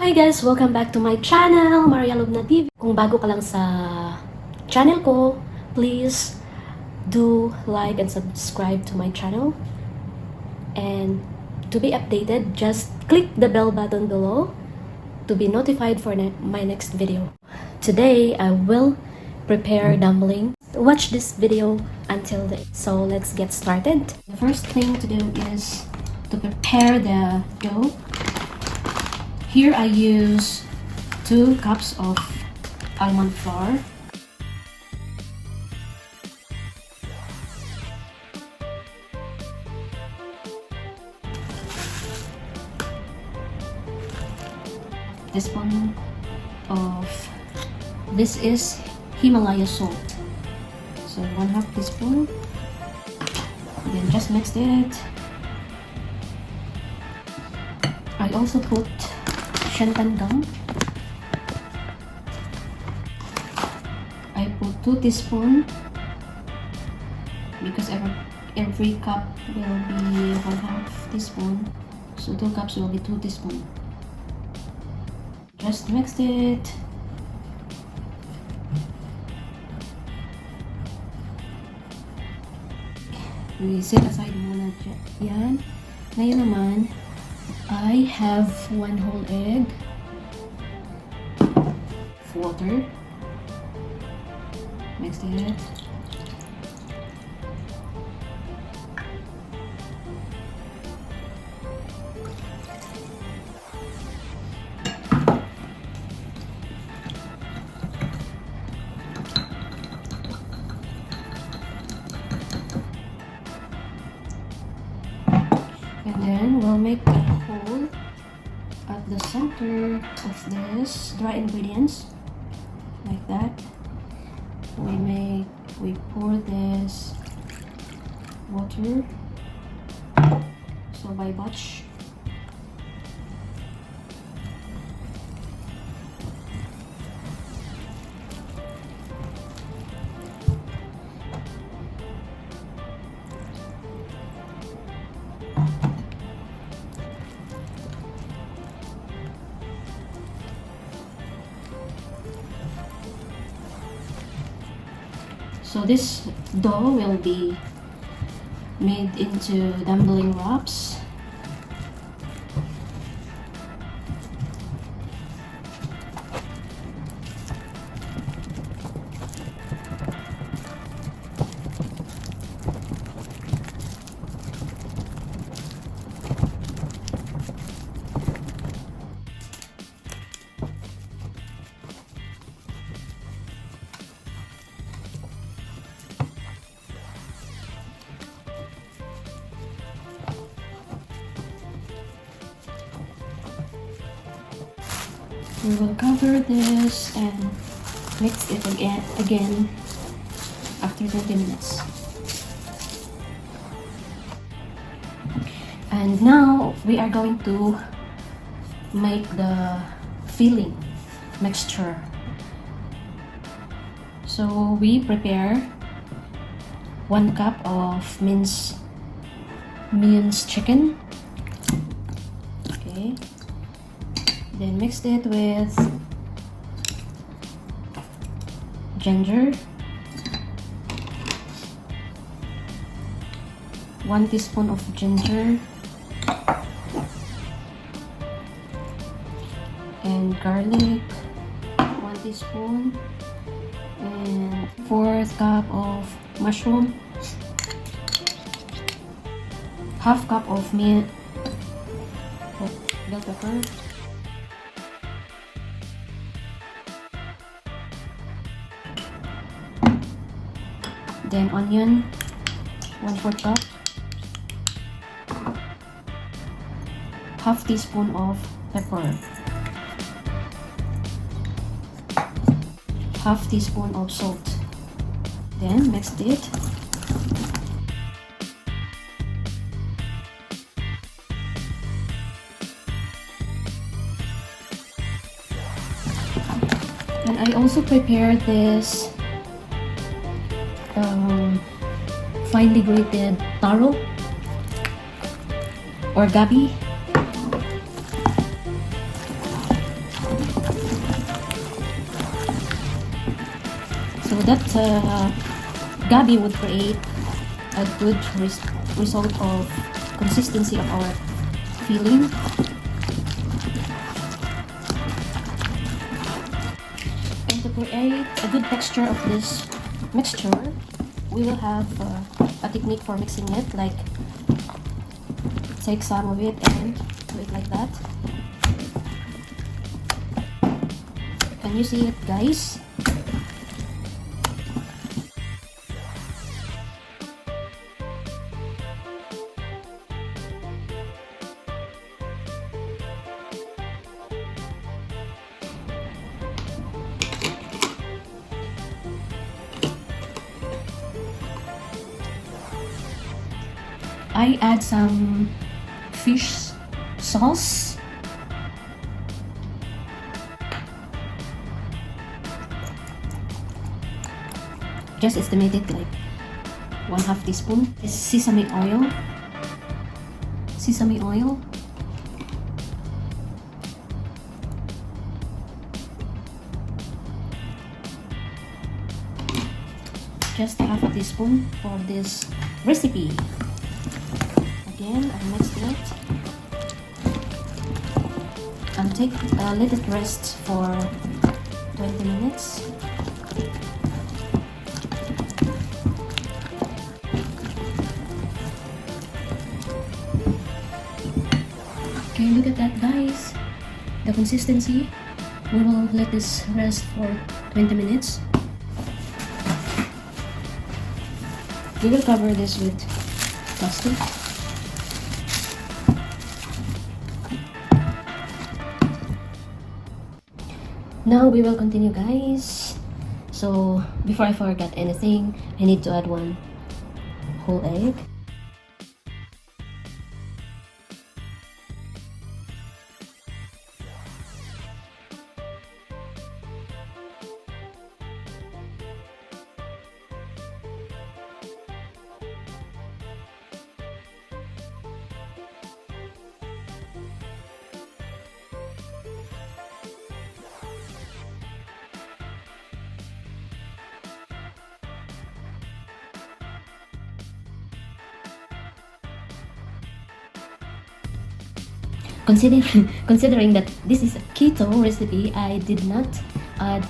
Hi guys! Welcome back to my channel, Maria Lubna TV. Kung bago ka lang sa channel ko, please do like and subscribe to my channel. And to be updated, just click the bell button below to be notified for my next video. Today, I will prepare dumpling. Watch this video until the end. So let's get started. The first thing to do is to prepare the dough. Here I use 2 cups of almond flour. Teaspoon of this is Himalaya salt. So 1/2 teaspoon. Then just mix it. I also put shantan gum. I put 2 teaspoons because every cup will be 1/2 teaspoon. So 2 cups will be 2 teaspoons. Just mix it. We set aside muna yan. Ngayon naman, I have 1 whole egg, water, mix it, and then we'll make a hole at the center of this dry ingredients like that. We pour this water, so by batch. So this dough will be made into dumpling wraps. We will cover this and mix it again after 20 minutes. And now we are going to make the filling mixture. So we prepare 1 cup of minced chicken. Okay. Then mix it with ginger, 1 teaspoon of ginger, and garlic, 1 teaspoon, and 1/4 cup of mushroom, 1/2 cup of bell pepper, then onion, 1/4 cup, 1/2 teaspoon of pepper, 1/2 teaspoon of salt. Then mix it. And I also prepared this finely grated taro or gabi. so that gabi would create a good result of consistency of our filling. And to create a good texture of this mixture, we will have a technique for mixing it, like take some of it and do it like that. Can you see it, guys? I add some fish sauce. Just estimated like 1/2 teaspoon. This sesame oil. Sesame oil. Just 1/2 teaspoon for this recipe. Again, I mix it and let it rest for 20 minutes. Okay, look at that, guys. The consistency. We will let this rest for 20 minutes. We will cover this with plastic. Now we will continue, guys. So before I forget anything, I need to add 1 whole egg. Considering that this is a keto recipe, I did not add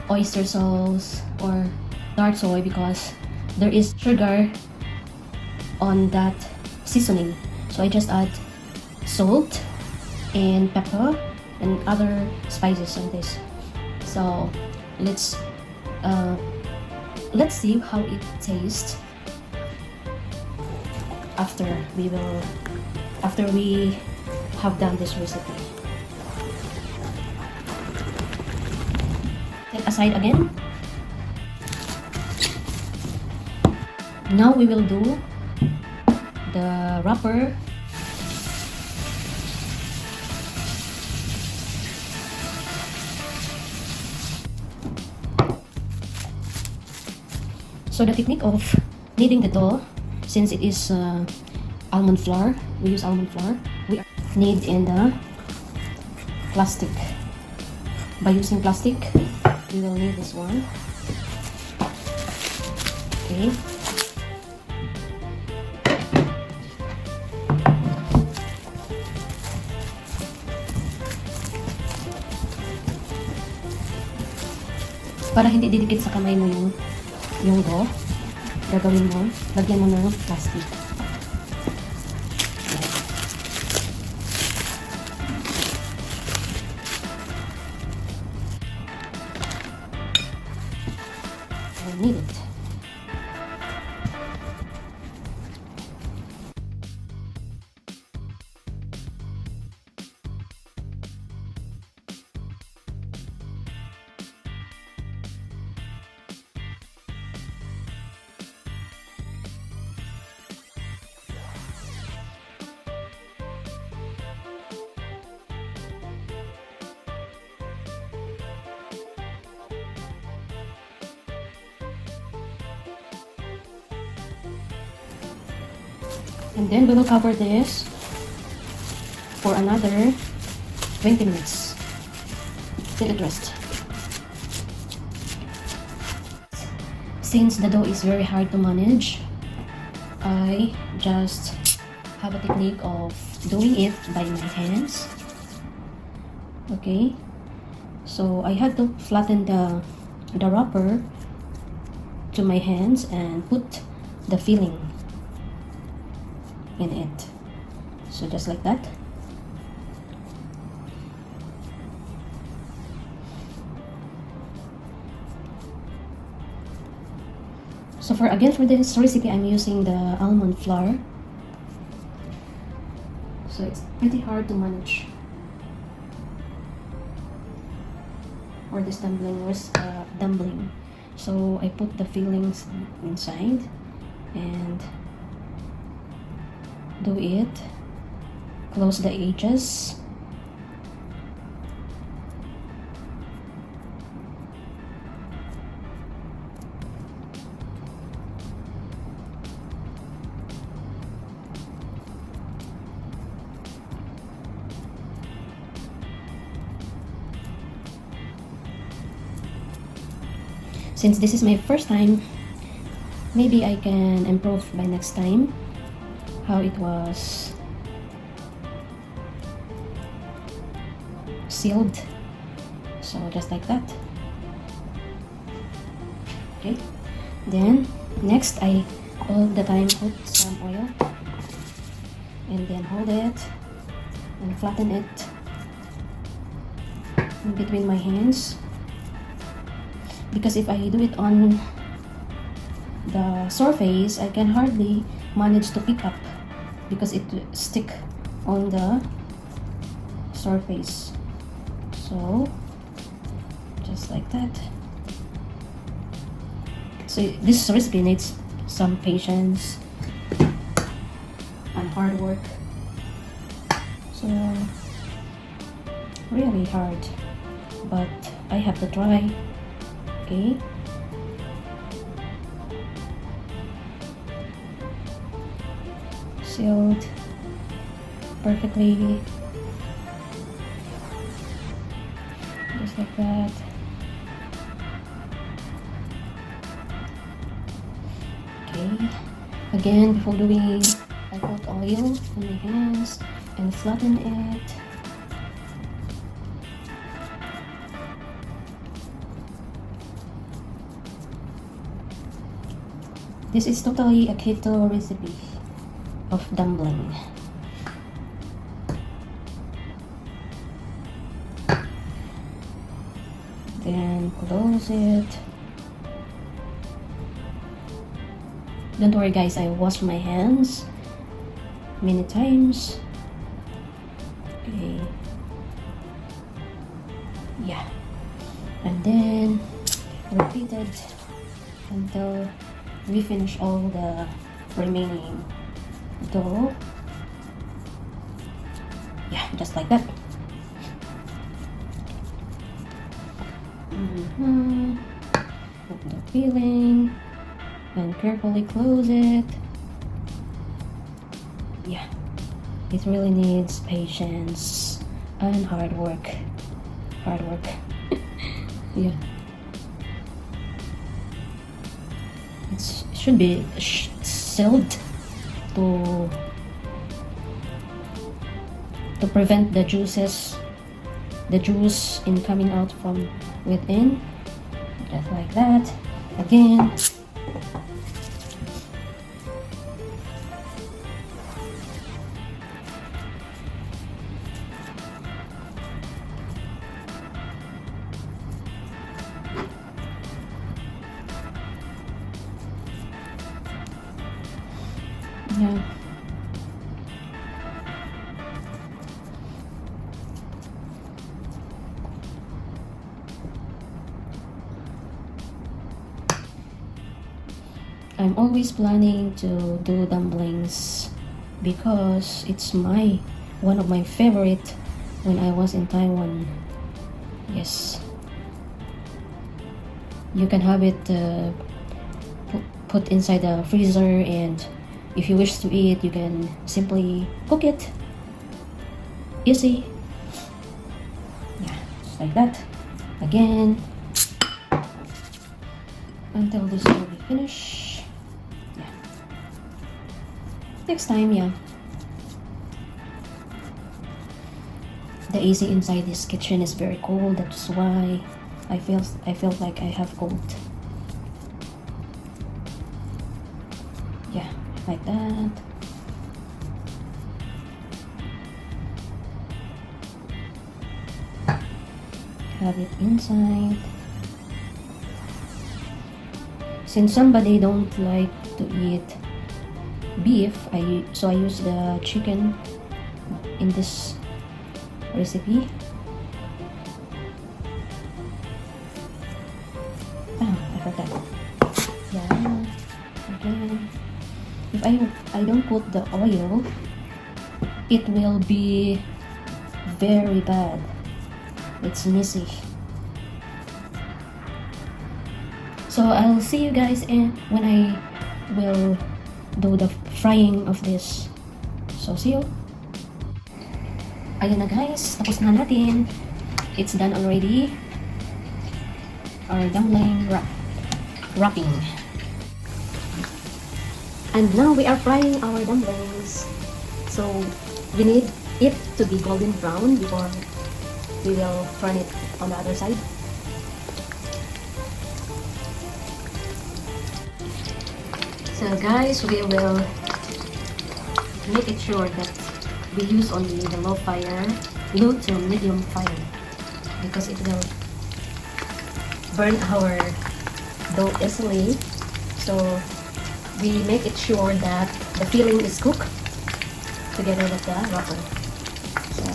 oyster sauce or dark soy because there is sugar on that seasoning. So I just add salt and pepper and other spices on this. So let's see how it tastes after we have done this recipe. Set aside again. Now we will do the wrapper. So the technique of kneading the dough, since it is almond flour, we use almond flour. We knead in the plastic. By using plastic, we will knead this one. Okay. Para hindi didikit sa kamay mo yung dough, gagawin mo, lagyan mo ng plastic. Knead it. And then we will cover this for another 20 minutes. Let it rest. since the dough is very hard to manage, I just have a technique of doing it by my hands. Okay, so I had to flatten the wrapper to my hands and put the filling in it. So just like that. So for this recipe, I'm using the almond flour. So it's pretty hard to manage. Or this dumpling. So I put the fillings inside and do it. Close the edges. Since this is my first time, maybe I can improve by next time how it was sealed. So just like that. Okay, then next I all the time put some oil and then hold it and flatten it in between my hands, because if I do it on the surface, I can hardly manage to pick up because it stick on the surface. So just like that. So this recipe needs some patience and hard work. So really hard, but I have to try. Okay. Sealed perfectly. Just like that. Okay. Again, before doing, I put oil on my hands and flatten it. This is totally a keto recipe of dumpling. Then close it. Don't worry guys, I washed my hands many times. Okay. Yeah. And then repeat it until we finish all the remaining dough. Yeah, just like that. Put the filling and carefully close it. Yeah, it really needs patience and hard work. Yeah. It should be sealed to prevent the juice in coming out from within. Just like that. Again. Yeah. I'm always planning to do dumplings because it's one of my favorite when I was in Taiwan. Yes. You can have it put inside the freezer, and if you wish to eat, you can simply cook it. Easy. Yeah, just like that. Again. until this will be finished. Yeah. Next time, yeah. The AC inside this kitchen is very cold. That's why I felt like I have cold. Yeah, like that. Have it inside. Since somebody don't like to eat beef, so I use the chicken in this recipe. I forgot. Yeah. Again, if I don't put the oil, it will be very bad. It's messy. So I'll see you guys when I will do the frying of this. So see you. Ayun na guys, tapos na natin. It's done already. Our dumpling wrapping. And now we are frying our dumplings. So we need it to be golden brown before we will turn it on the other side. So guys, we will make it sure that we use only the low fire, low to medium fire, because it will burn our dough easily. So we make it sure that the filling is cooked together with the waffle. So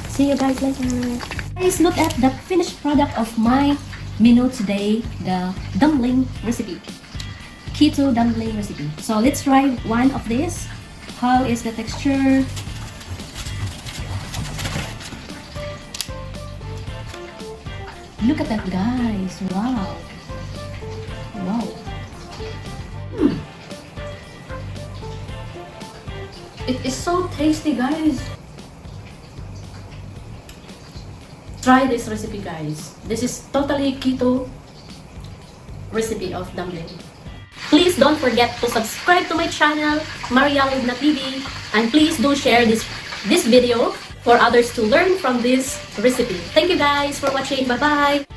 see you guys later. Guys, look at the finished product of my menu today, the dumpling recipe. Keto dumpling recipe. So let's try one of this. How is the texture? Look at that, guys. Wow. Wow. It is so tasty, guys. Try this recipe, guys. This is totally keto recipe of dumpling. Please don't forget to subscribe to my channel, Marialubna TV, and please do share this video for others to learn from this recipe. Thank you guys for watching. Bye-bye!